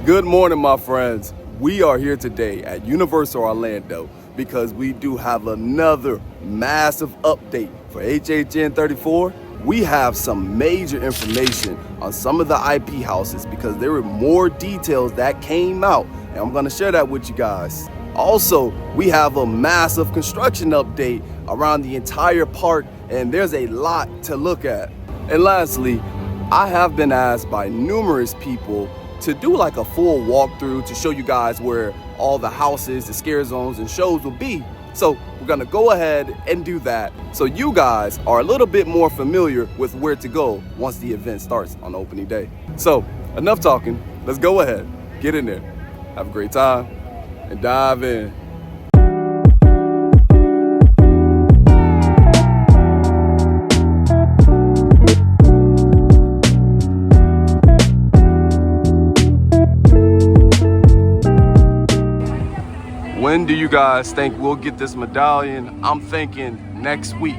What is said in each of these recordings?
Good morning, my friends. We are here today at Universal Orlando because we do have another massive update for HHN 34. We have some major information on some of the IP houses because there were more details that came out, and I'm going to share that with you guys. Also, we have a massive construction update around the entire park, and there's a lot to look at. And lastly, I have been asked by numerous people to do like a full walkthrough to show you guys where all the houses, the scare zones, and shows will be. So we're gonna go ahead and do that so you guys are a little bit more familiar with where to go once the event starts on opening day. So enough talking, let's go ahead, get in there, have a great time, and dive in. When do you guys think we'll get this medallion? I'm thinking next week.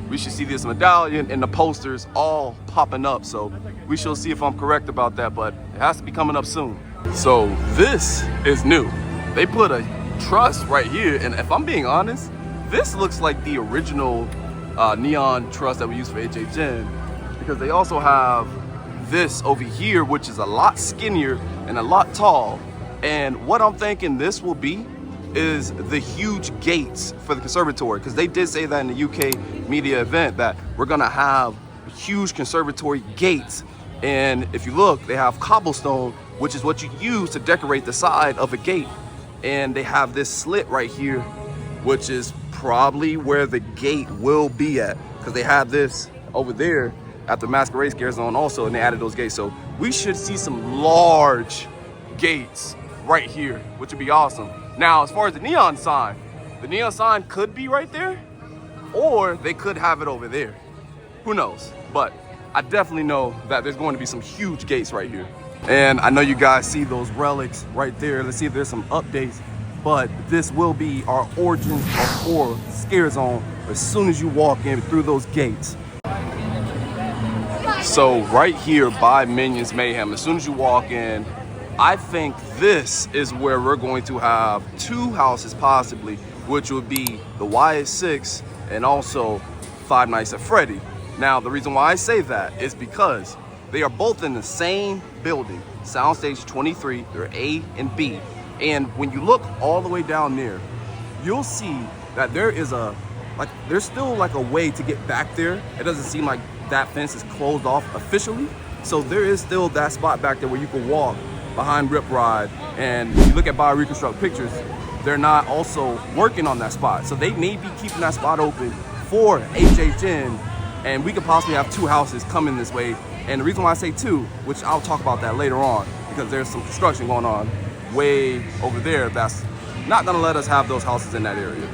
We should see this medallion and the posters all popping up. So we shall see if I'm correct about that, but it has to be coming up soon. So this is new. They put a truss right here, and if I'm being honest, this looks like the original neon truss that we use for HHN, because they also have this over here, which is a lot skinnier and a lot tall. And what I'm thinking this will be is the huge gates for the conservatory, because they did say that in the UK media event that we're gonna have huge conservatory gates. And if you look, they have cobblestone, which is what you use to decorate the side of a gate. And they have this slit right here, which is probably where the gate will be at, because they have this over there at the Masquerade scare zone also, and they added those gates. So we should see some large gates right here, which would be awesome. Now, as far as the neon sign could be right there, or they could have it over there. Who knows? But I definitely know that there's going to be some huge gates right here. And I know you guys see those relics right there. Let's see if there's some updates. But this will be our Origins of Horror scare zone as soon as you walk in through those gates. So right here by Minions Mayhem, as soon as you walk in, I think this is where we're going to have two houses possibly, which would be the Wyatt Sicks and also Five Nights at Freddy. Now, the reason why I say that is because they are both in the same building, Soundstage 23, they're A and B. And when you look all the way down there, you'll see that there is there's still like a way to get back there. It doesn't seem like that fence is closed off officially. So there is still that spot back there where you can walk behind Rip Ride. And if you look at Bio Reconstruct pictures, they're not also working on that spot. So they may be keeping that spot open for HHN, and we could possibly have two houses coming this way. And the reason why I say two, which I'll talk about that later on, because there's some construction going on way over there that's not gonna let us have those houses in that area.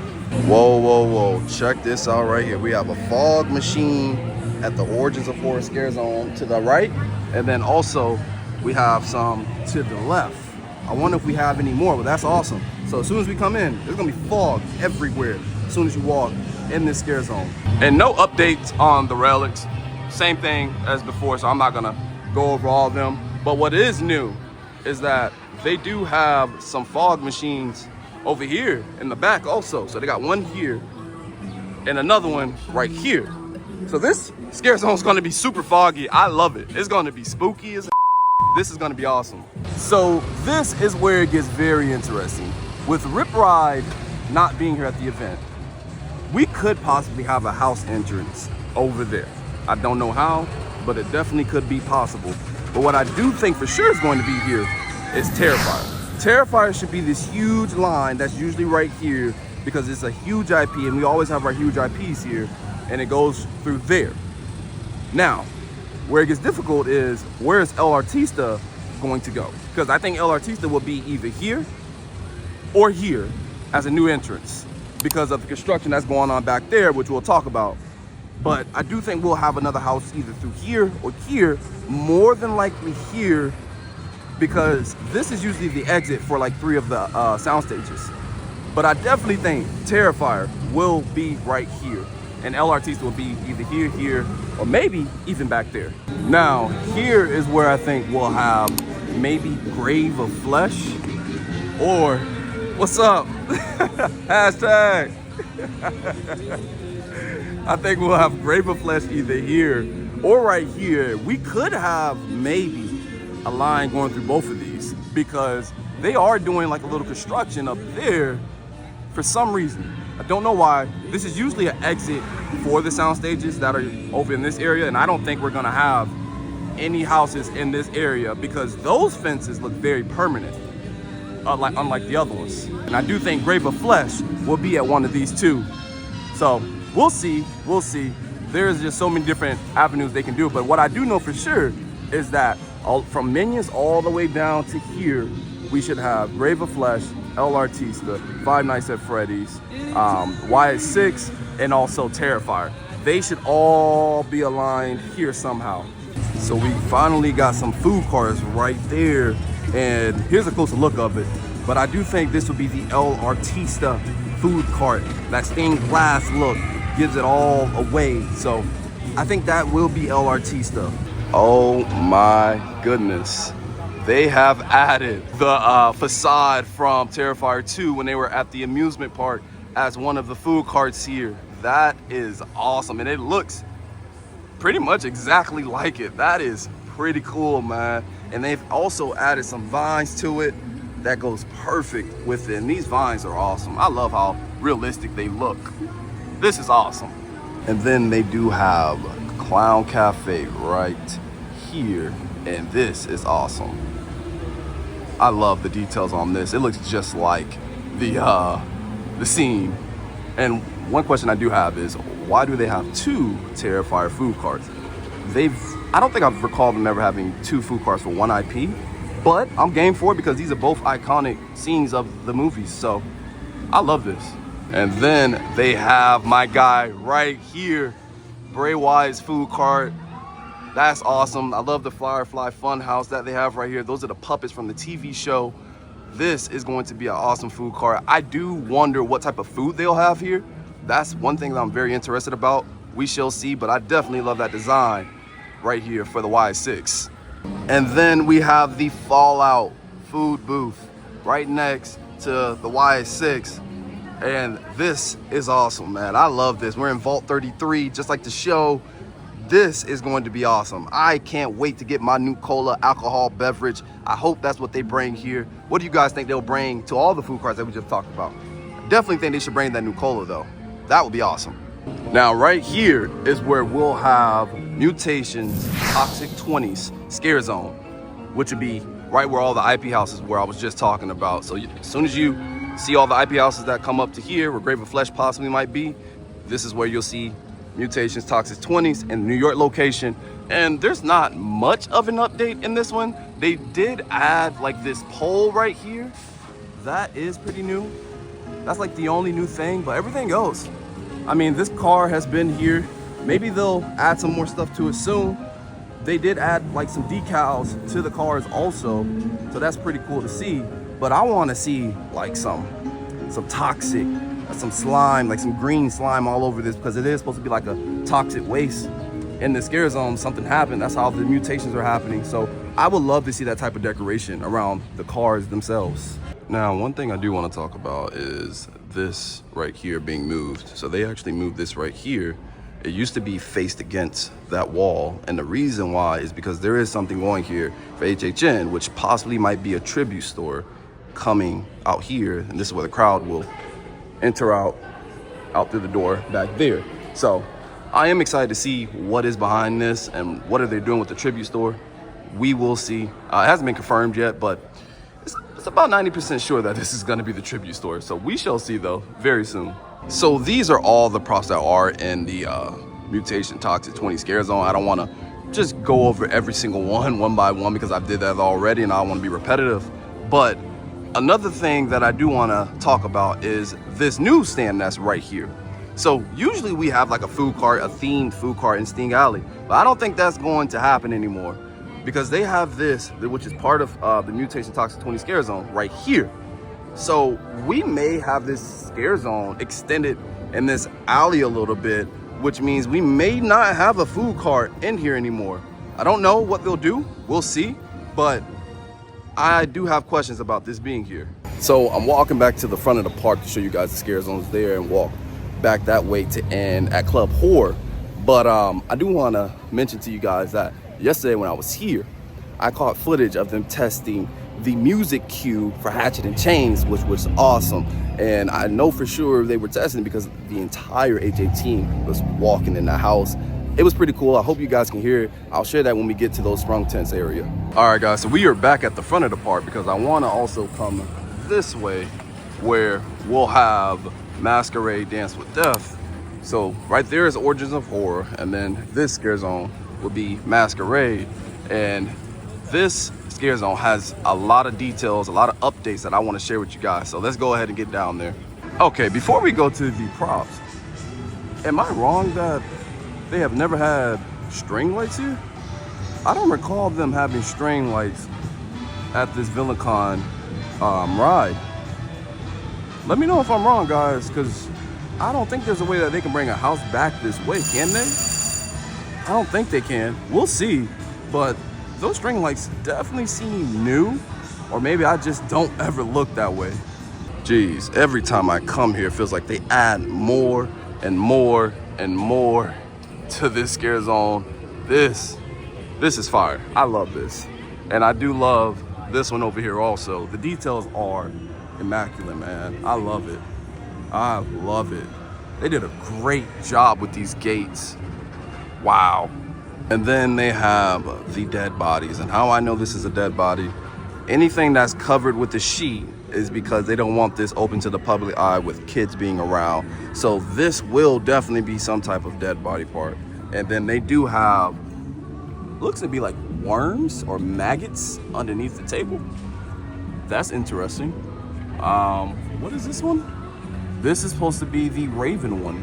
Whoa, whoa, whoa, check this out right here. We have a fog machine at the Origins of Horror scare zone to the right, and then also we have some to the left. I wonder if we have any more, but that's awesome. So as soon as we come in, there's gonna be fog everywhere as soon as you walk in this scare zone. And no updates on the relics. Same thing as before, so I'm not gonna go over all of them. But what is new is that they do have some fog machines over here in the back also. So they got one here and another one right here. So this scare zone is gonna be super foggy. I love it. It's gonna be spooky as This is gonna be awesome. So this is where it gets very interesting. With Rip Ride not being here at the event, we could possibly have a house entrance over there. I don't know how, but it definitely could be possible. But what I do think for sure is going to be here is Terrifier. Terrifier should be this huge line that's usually right here because it's a huge IP, and we always have our huge IPs here, and it goes through there. Now, where it gets difficult is, where is El Artista going to go? Because I think El Artista will be either here or here as a new entrance because of the construction that's going on back there, which we'll talk about. But I do think we'll have another house either through here or here, more than likely here, because this is usually the exit for like 3 of the sound stages. But I definitely think Terrifier will be right here, and El Artista will be either here, here, or maybe even back there. Now, here is where I think we'll have maybe Grave of Flesh, or what's up? Hashtag. I think we'll have Grave of Flesh either here or right here. We could have maybe a line going through both of these because they are doing like a little construction up there for some reason. I don't know why. This is usually an exit for the sound stages that are over in this area, and I don't think we're gonna have any houses in this area because those fences look very permanent, unlike the other ones. And I do think Grave of Flesh will be at one of these two. So we'll see, we'll see. There's just so many different avenues they can do, but what I do know for sure is that from Minions all the way down to here, we should have Grave of Flesh, El Artista, Five Nights at Freddy's, Wyatt Sicks, and also Terrifier. They should all be aligned here somehow. So we finally got some food carts right there, and here's a closer look of it. But I do think this would be the El Artista food cart. That stained glass look gives it all away. So I think that will be El Artista. Oh my goodness. They have added the facade from Terrifier 2 when they were at the amusement park as one of the food carts here. That is awesome, and it looks pretty much exactly like it. That is pretty cool, man. And they've also added some vines to it that goes perfect with it. And these vines are awesome. I love how realistic they look. This is awesome. And then they do have Clown Cafe right here, and this is awesome. I love the details on this. It looks just like the scene. And one question I do have is, why do they have two Terrifier food carts? I don't think I've recalled them ever having two food carts for one IP, but I'm game for it because these are both iconic scenes of the movies. So I love this. And then they have my guy right here, Bray Wyatt's food cart. That's awesome. I love the Firefly Funhouse that they have right here. Those are the puppets from the TV show. This is going to be an awesome food cart. I do wonder what type of food they'll have here. That's one thing that I'm very interested about. We shall see, but I definitely love that design right here for the Wyatt Sicks. And then we have the Fallout food booth right next to the Wyatt Sicks. And this is awesome, man. I love this. We're in Vault 33, just like the show. This is going to be awesome. I can't wait to get my new cola alcohol beverage. I hope that's what they bring here. What do you guys think they'll bring to all the food carts that we just talked about? Definitely think they should bring that new cola though. That would be awesome. Now right here is where we'll have Mutations Toxic 20s Scare Zone, which would be right where all the IP houses where I was just talking about. So as soon as you see all the IP houses that come up to here, where Grave of Flesh possibly might be, this is where you'll see Mutations Toxic 20s in the New York location. And there's not much of an update in this one. They did add like this pole right here. That is pretty new. That's like the only new thing, but everything else, I mean, this car has been here. Maybe they'll add some more stuff to it soon. They did add like some decals to the cars also, so that's pretty cool to see. But I want to see like some toxic, some slime, like some green slime all over this, because it is supposed to be like a toxic waste in the scare zone. Something happened. That's how the mutations are happening. So I would love to see that type of decoration around the cars themselves. Now, one thing I do want to talk about is this right here being moved. So they actually moved this right here. It used to be faced against that wall, and the reason why is because there is something going here for HHN, which possibly might be a tribute store coming out here, and this is where the crowd will enter out through the door back there. So I am excited to see what is behind this and what are they doing with the tribute store. We will see. It hasn't been confirmed yet, but it's about 90% sure that this is going to be the tribute store. So we shall see though very soon. So these are all the props that are in the Mutation Toxic 20 Scare Zone. I don't want to just go over every single one by one because I did that already and I don't want to be repetitive. But another thing that I do want to talk about is this newsstand that's right here. So usually we have like a food cart, a themed food cart in Sting Alley, but I don't think that's going to happen anymore because they have this, which is part of the Mutation Toxic 20 Scare Zone right here. So we may have this scare zone extended in this alley a little bit, which means we may not have a food cart in here anymore. I don't know what they'll do. We'll see. But I do have questions about this being here. So I'm walking back to the front of the park to show you guys the scare zones there and walk back that way to end at Club Horror. But I do want to mention to you guys that yesterday when I was here, I caught footage of them testing the music cue for Hatchet and Chains, which was awesome. And I know for sure they were testing because the entire HA team was walking in the house. It was pretty cool. I hope you guys can hear it. I'll share that when we get to those sprung tents area. All right, guys, so we are back at the front of the park because I want to also come this way where we'll have Masquerade Dance with Death. So right there is Origins of Horror, and then this scare zone will be Masquerade. And this scare zone has a lot of details, a lot of updates that I want to share with you guys. So let's go ahead and get down there. Okay, before we go to the props, am I wrong that they have never had string lights here? I don't recall them having string lights at this VillainCon ride. Let me know if I'm wrong, guys, because I don't think there's a way that they can bring a house back this way, can they? I don't think they can. We'll see, but those string lights definitely seem new, or maybe I just don't ever look that way. Jeez, every time I come here, it feels like they add more and more and more to this scare zone. This is fire. I love this. And I do love this one over here also. The details are immaculate, man. I love it. I love it. They did a great job with these gates. Wow. And then they have the dead bodies. And how I know this is a dead body, anything that's covered with the sheet is because they don't want this open to the public eye with kids being around. So this will definitely be some type of dead body part. And then they do have, looks to be like worms or maggots underneath the table. That's interesting. What is this one? This is supposed to be the Raven one.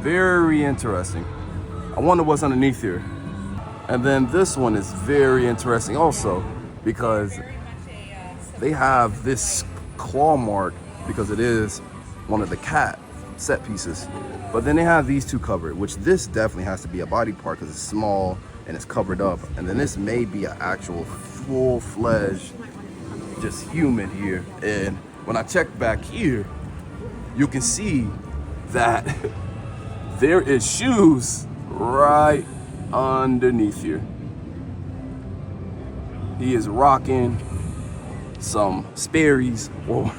Very interesting. I wonder what's underneath here. And then this one is very interesting also because they have this claw mark because it is one of the cat set pieces. But then they have these two covered, which this definitely has to be a body part because it's small and it's covered up. And then this may be an actual full-fledged, just human here. And when I check back here, you can see that there is shoes right underneath here. He is rocking some Sperry's, or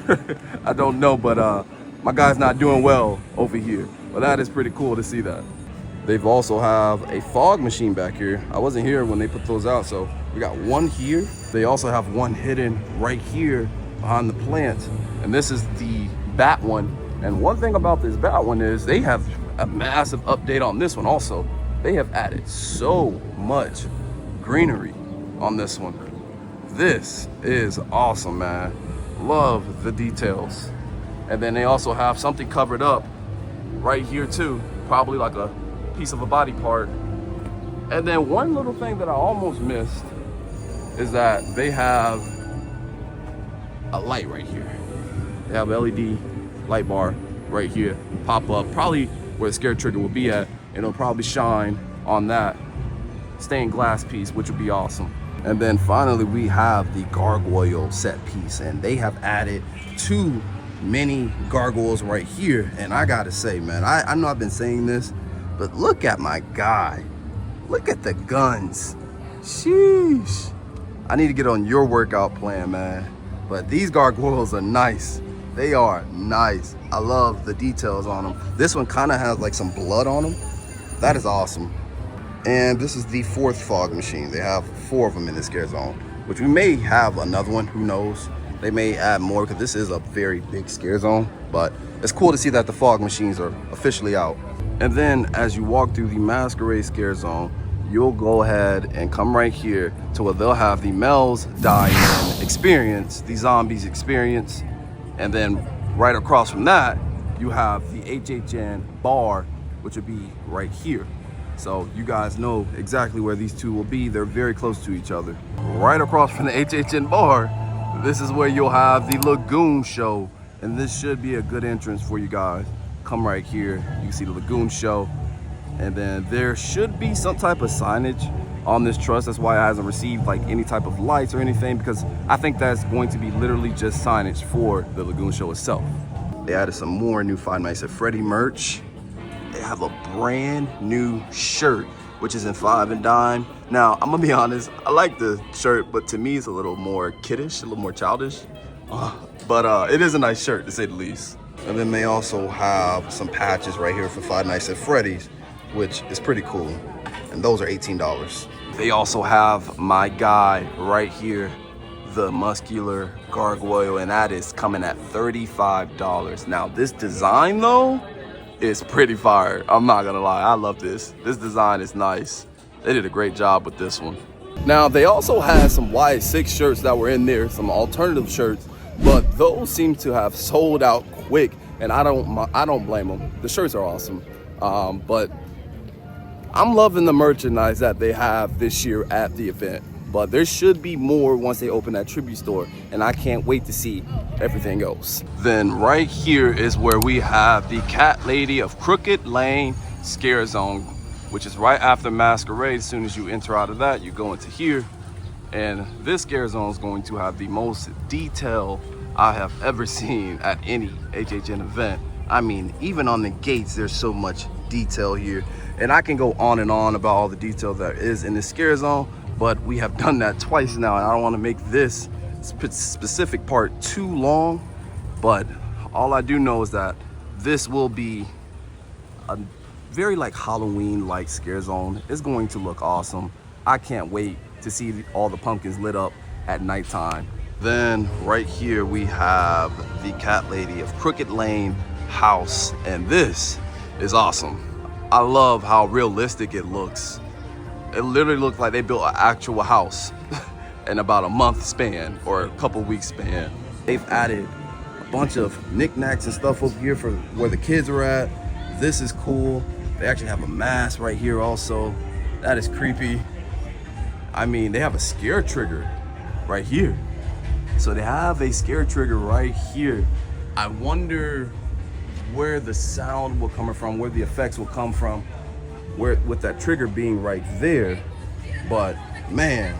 I don't know, but my guy's not doing well over here. But that is pretty cool to see that. They've also have a fog machine back here. I wasn't here when they put those out, so we got one here. They also have one hidden right here behind the plant, and this is the bat one. And one thing about this bat one is they have a massive update on this one also. They have added so much greenery on this one. This is awesome, man. Love the details. And then they also have something covered up right here too, probably like a piece of a body part. And then one little thing that I almost missed is that they have a light right here. They have LED light bar right here, pop up, probably where the scare trigger will be at, and it'll probably shine on that stained glass piece, which would be awesome. And then finally we have the gargoyle set piece, and they have added 2 mini gargoyles right here. And I gotta say, man, I know I've been saying this, but look at my guy. Look at the guns. Sheesh. I need to get on your workout plan, man. But these gargoyles are nice. They are nice. I love the details on them. This one kind of has like some blood on them. That is awesome. And this is the 4th fog machine. They have 4 of them in this scare zone, which we may have another one, who knows. They may add more because this is a very big scare zone, but it's cool to see that the fog machines are officially out. And then as you walk through the Masquerade scare zone, you'll go ahead and come right here to where they'll have the Mel's Die-In experience, the zombies experience. And then right across from that, you have the HHN bar, which would be right here. So you guys know exactly where these two will be. They're very close to each other. Right across from the HHN bar, this is where you'll have the Lagoon show. And this should be a good entrance for you guys. Come right here, you can see the Lagoon show. And then there should be some type of signage on this truss. That's why it hasn't received like any type of lights or anything, because I think that's going to be literally just signage for the Lagoon Show itself. They added some more new Five Nights at Freddy merch. They have a brand new shirt, which is in 5 and dime. Now, I'm gonna be honest, I like the shirt, but to me it's a little more kiddish, a little more childish. But it is a nice shirt, to say the least. And then they also have some patches right here for Five Nights at Freddy's, which is pretty cool. And those are $18. They also have my guy right here, the muscular gargoyle, and that is coming at $35. Now, this design though is pretty fire. I'm not gonna lie, I love this. This design is nice. They did a great job with this one. Now, they also had some Wyatt Sicks shirts that were in there, some alternative shirts, but those seem to have sold out quick, and I don't blame them. The shirts are awesome, but I'm loving the merchandise that they have this year at the event. But there should be more once they open that tribute store, and I can't wait to see everything else. Then right here is where we have the Cat Lady of Crooked Lane Scare Zone, which is right after Masquerade. As soon as you enter out of that, you go into here, and this scare zone is going to have the most detail I have ever seen at any HHN event. I mean, even on the gates, there's so much detail here, and I can go on and on about all the detail that is in this scare zone, but we have done that twice now, and I don't want to make this specific part too long. But all I do know is that this will be a very like Halloween-like scare zone. It's going to look awesome. I can't wait to see all the pumpkins lit up at nighttime. Then right here we have the Cat Lady of Crooked Lane house, and this is awesome. I love how realistic it looks. It literally looks like they built an actual house in about a month span or a couple weeks span. They've added a bunch of knickknacks and stuff over here for where the kids are at. This is cool. They actually have a mask right here also. That is creepy. I mean, they have a scare trigger right here. So they have a scare trigger right here. I wonder where the sound will come from, where the effects will come from, where with that trigger being right there. But man,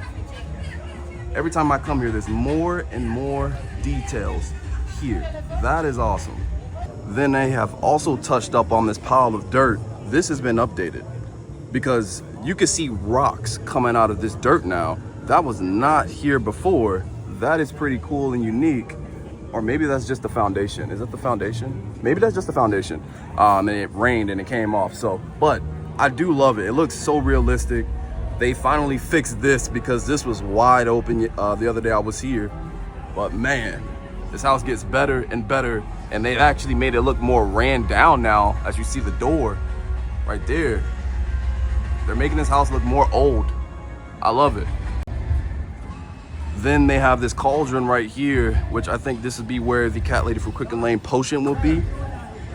every time I come here, there's more and more details here. That is awesome. Then they have also touched up on this pile of dirt. This has been updated because you can see rocks coming out of this dirt now. That was not here before. That is pretty cool and unique. Or maybe that's just the foundation. Is that the foundation? Maybe that's just the foundation. And it rained and it came off. So, but I do love it. It looks so realistic. They finally fixed this because this was wide open the other day I was here. But man, this house gets better and better. And they actually made it look more ran down now, as you see the door right there. They're making this house look more old. I love it. Then they have this cauldron right here, which I think this would be where the Cat Lady from Crooked Lane potion will be.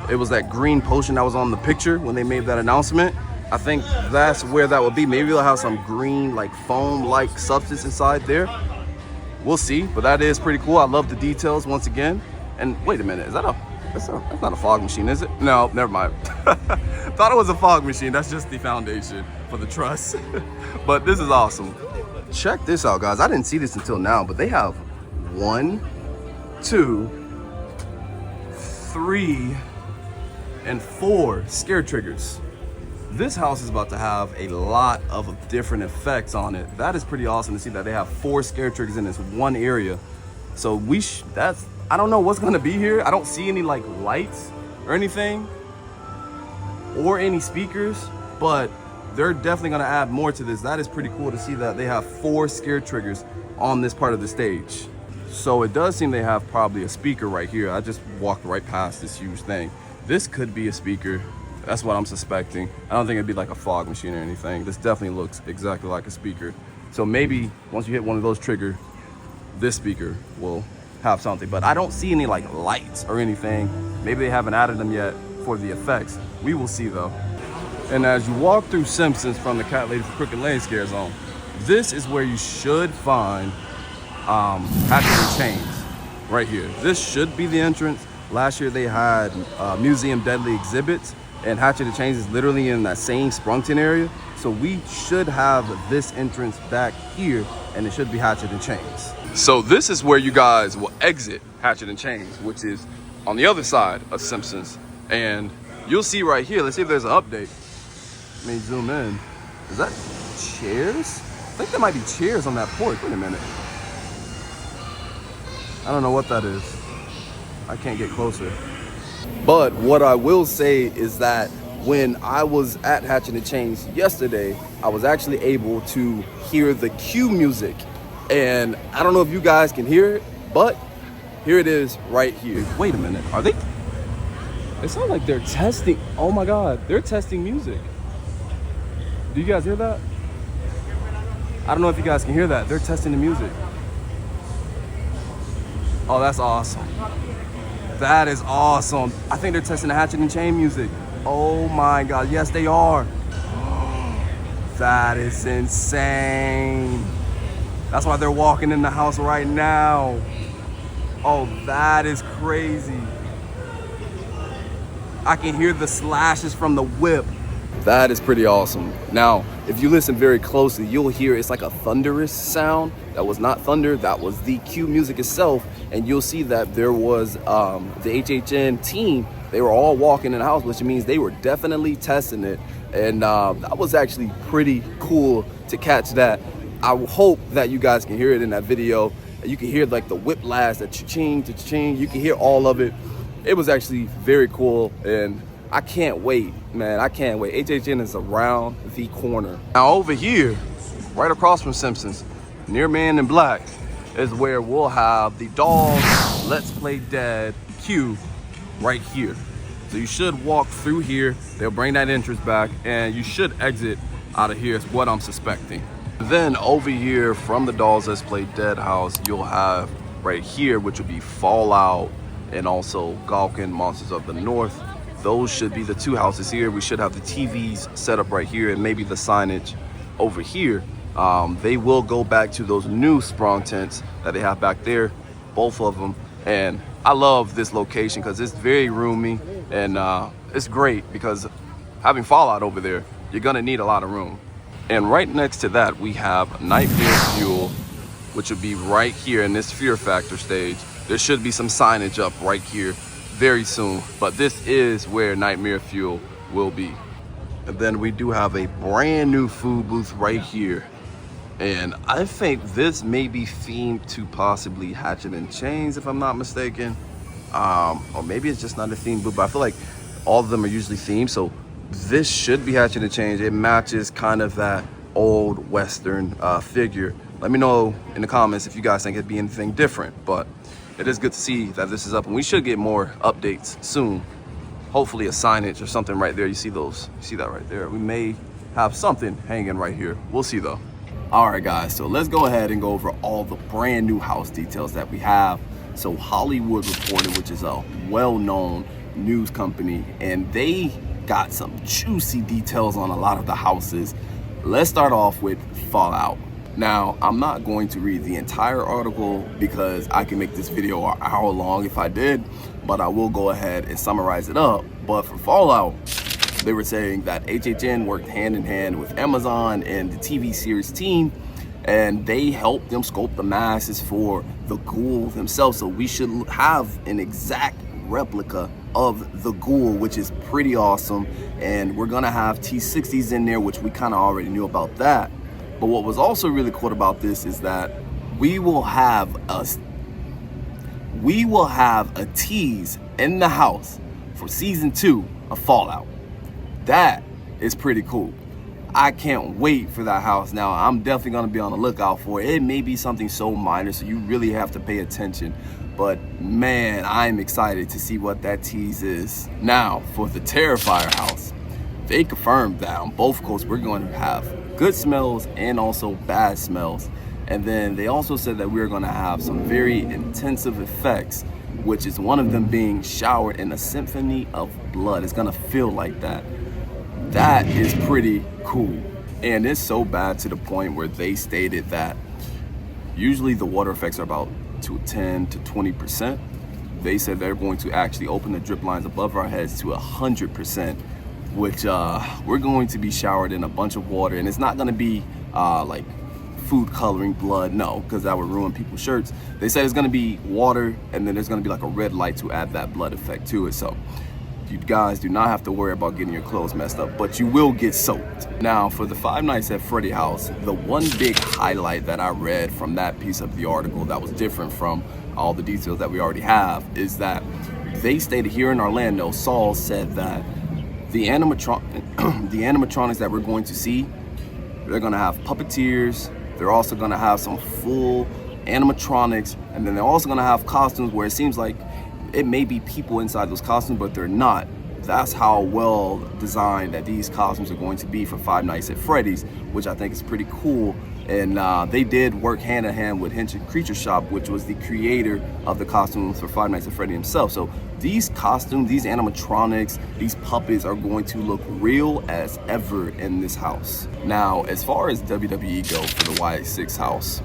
It was that green potion that was on the picture when they made that announcement. I think that's where that would be. Maybe they'll have some green, like foam-like substance inside there. We'll see, but that is pretty cool. I love the details once again. And wait a minute, that's not a fog machine, is it? No, never mind. Thought it was a fog machine. That's just the foundation for the truss. But this is awesome. Check this out, guys. I didn't see this until now, but they have 1, 2, 3, and 4 scare triggers. This house is about to have a lot of different effects on it. That is pretty awesome to see that they have 4 scare triggers in this one area. So I don't know what's gonna be here. I don't see any like lights or anything or any speakers, but they're definitely gonna add more to this. That is pretty cool to see that they have 4 scare triggers on this part of the stage. So it does seem they have probably a speaker right here. I just walked right past this huge thing. This could be a speaker. That's what I'm suspecting. I don't think it'd be like a fog machine or anything. This definitely looks exactly like a speaker. So maybe once you hit one of those triggers, this speaker will have something, but I don't see any like lights or anything. Maybe they haven't added them yet for the effects. We will see though. And as you walk through Simpsons from the Cat Lady from Crooked Lane Scare Zone, this is where you should find Hatchet and Chains right here. This should be the entrance. Last year they had Museum Deadly exhibits, and Hatchet and Chains is literally in that same Sprungton area. So we should have this entrance back here, and it should be Hatchet and Chains. So this is where you guys will exit Hatchet and Chains, which is on the other side of Simpsons. And you'll see right here, let's see if there's an update. Let me zoom in. Is that chairs? I think there might be chairs on that porch. Wait a minute. I don't know what that is. I can't get closer. But what I will say is that when I was at Hatchet and Chains yesterday, I was actually able to hear the cue music. And I don't know if you guys can hear it, but here it is right here. Wait a minute, are they? It sounds like they're testing. Oh my God, they're testing music. Do you guys hear that? I don't know if you guys can hear that. They're testing the music. Oh, that's awesome. That is awesome. I think they're testing the Hatchet and Chain music. Oh my God, yes they are. That is insane. That's why they're walking in the house right now. Oh, that is crazy. I can hear the slashes from the whip. That is pretty awesome. Now, if you listen very closely, you'll hear it's like a thunderous sound. That was not thunder, that was the cue music itself. And you'll see that there was the HHN team. They were all walking in the house, which means they were definitely testing it. And that was actually pretty cool to catch that. I hope that you guys can hear it in that video. You can hear like the whiplash, the cha-ching, cha-ching. You can hear all of it. It was actually very cool, and I can't wait, man. I can't wait. HHN is around the corner. Now over here, right across from Simpsons, near Man in Black, is where we'll have the Dolls Let's Play Dead queue right here. So you should walk through here. They'll bring that entrance back, and you should exit out of here is what I'm suspecting. Then over here from the Dolls Let's Play Dead house, you'll have right here, which will be Fallout and also Gawkin Monsters of the North. Those should be the two houses here. We should have the TVs set up right here and maybe the signage over here. They will go back to those new sprung tents that they have back there, both of them. And I love this location because it's very roomy, and it's great because having Fallout over there, you're gonna need a lot of room. And right next to that, we have Nightmare Fuel, which would be right here in this Fear Factor stage. There should be some signage up right here very soon, but this is where Nightmare Fuel will be. And then we do have a brand new food booth right here. And I think this may be themed to possibly Hatchet and Chains, if I'm not mistaken. Or maybe it's just not a themed booth, but I feel like all of them are usually themed. So this should be Hatchet and Chains. It matches kind of that old Western figure. Let me know in the comments if you guys think it'd be anything different, but it is good to see that this is up, and we should get more updates soon. Hopefully a signage or something right there. You see those? You see that right there? We may have something hanging right here. We'll see though. All right, guys, so let's go ahead and go over all the brand new house details that we have. So Hollywood Reporter, which is a well-known news company, and they got some juicy details on a lot of the houses. Let's start off with Fallout. Now, I'm not going to read the entire article because I can make this video an hour long if I did, but I will go ahead and summarize it up. But for Fallout, they were saying that HHN worked hand in hand with Amazon and the TV series team, and they helped them sculpt the masks for the ghoul themselves. So we should have an exact replica of the ghoul, which is pretty awesome. And we're gonna have T60s in there, which we kind of already knew about that. But what was also really cool about this is that we will have a tease in the house for season 2 of Fallout. That is pretty cool. I can't wait for that house. Now, I'm definitely gonna be on the lookout for it. It may be something so minor, so you really have to pay attention. But man, I'm excited to see what that tease is. Now, for the Terrifier house, they confirmed that on both coasts we're going to have good smells and also bad smells. And then they also said that we're going to have some very intensive effects, which is one of them being showered in a symphony of blood. It's going to feel like that. That is pretty cool. And it's so bad to the point where they stated that usually the water effects are about 10 to 20%. They said they're going to actually open the drip lines above our heads to 100%. which we're going to be showered in a bunch of water, and it's not going to be like food coloring blood, no, because that would ruin people's shirts. They said it's going to be water, and then there's going to be like a red light to add that blood effect to it. So you guys do not have to worry about getting your clothes messed up, but you will get soaked. Now, for the Five Nights at Freddy house, the one big highlight that I read from that piece of the article that was different from all the details that we already have is that they stated here in Orlando, Saul said that the animatronics that we're going to see, they're going to have puppeteers. They're also going to have some full animatronics, and then they're also going to have costumes where it seems like it may be people inside those costumes, but they're not. That's how well designed that these costumes are going to be for Five Nights at Freddy's, which I think is pretty cool. And they did work hand in hand with Henson Creature Shop, which was the creator of the costumes for Five Nights at Freddy himself. So these costumes, these animatronics, these puppets are going to look real as ever in this house. Now, as far as WWE go for the Wyatt Sicks house,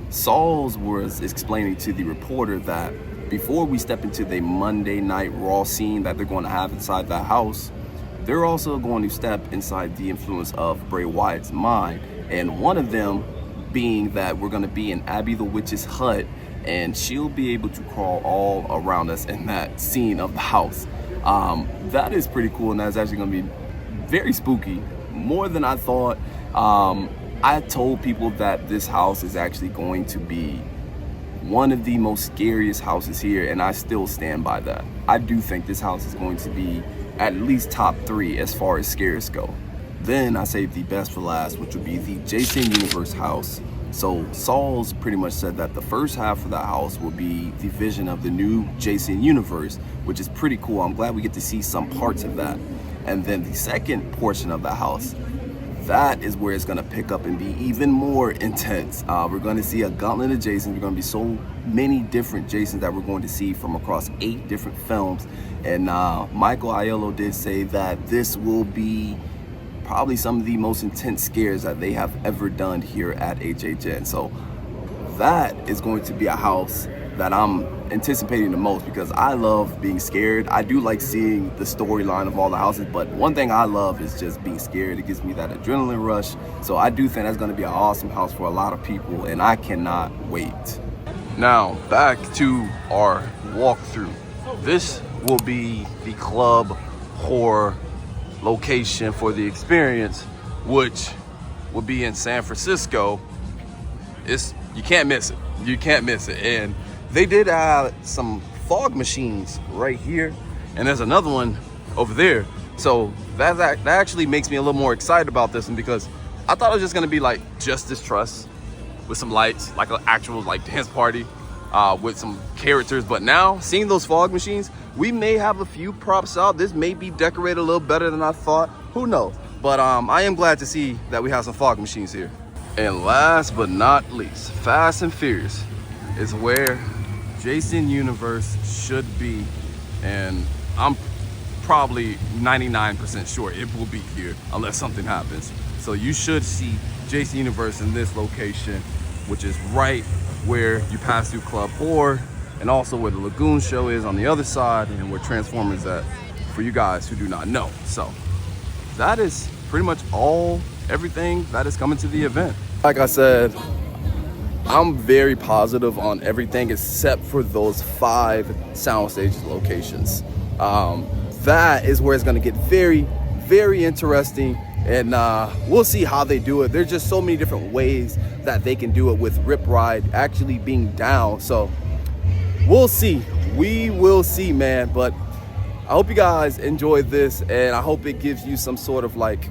Sauls was explaining to the reporter that before we step into the Monday Night Raw scene that they're going to have inside that house, they're also going to step inside the influence of Bray Wyatt's mind. And one of them being that we're going to be in Abby the Witch's hut, and she'll be able to crawl all around us in that scene of the house. That is pretty cool, and that's actually going to be very spooky, more than I thought. I told people that this house is actually going to be one of the most scariest houses here, and I still stand by that. I do think this house is going to be at least top 3 as far as scares go. Then I saved the best for last, which would be the Jason Universe house. So Sauls pretty much said that the first half of the house will be the vision of the new Jason Universe, which is pretty cool. I'm glad we get to see some parts of that. And then the second portion of the house, that is where it's gonna pick up and be even more intense. We're gonna see a gauntlet of Jasons. We're gonna be so many different Jasons that we're going to see from across 8 different films. And Michael Aiello did say that this will be probably some of the most intense scares that they have ever done here at HHN. So that is going to be a house that I'm anticipating the most, because I love being scared. I do like seeing the storyline of all the houses, but one thing I love is just being scared. It gives me that adrenaline rush. So I do think that's going to be an awesome house for a lot of people, and I cannot wait. Now back to our walkthrough. This will be the club horror location for the experience, which will be in San Francisco. You can't miss it. You can't miss it. And they did add some fog machines right here, and there's another one over there. So that actually makes me a little more excited about this one, because I thought it was just gonna be like Justice Trust with some lights, like an actual like dance party with some characters. But now seeing those fog machines, we may have a few props out. This may be decorated a little better than I thought. Who knows? But I am glad to see that we have some fog machines here. And last but not least, Fast and Furious is where Jason Universe should be. And I'm probably 99% sure it will be here unless something happens. So you should see Jason Universe in this location, which is right where you pass through Club Horror, and also where the Lagoon show is on the other side, and where Transformers at, for you guys who do not know. So that is pretty much everything that is coming to the event. Like I said, I'm very positive on everything except for those 5 soundstage locations. That is where it's gonna get very, very interesting, and we'll see how they do it. There's just so many different ways that they can do it, with Rip Ride actually being down. So we'll see. We will see, man. But I hope you guys enjoyed this, and I hope it gives you some sort of like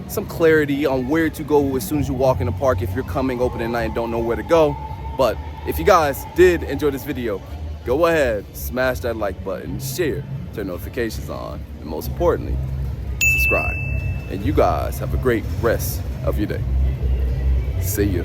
some clarity on where to go as soon as you walk in the park if you're coming opening night and don't know where to go. But if you guys did enjoy this video, go ahead, smash that like button, share, turn notifications on, and most importantly, subscribe. And you guys have a great rest of your day. See you.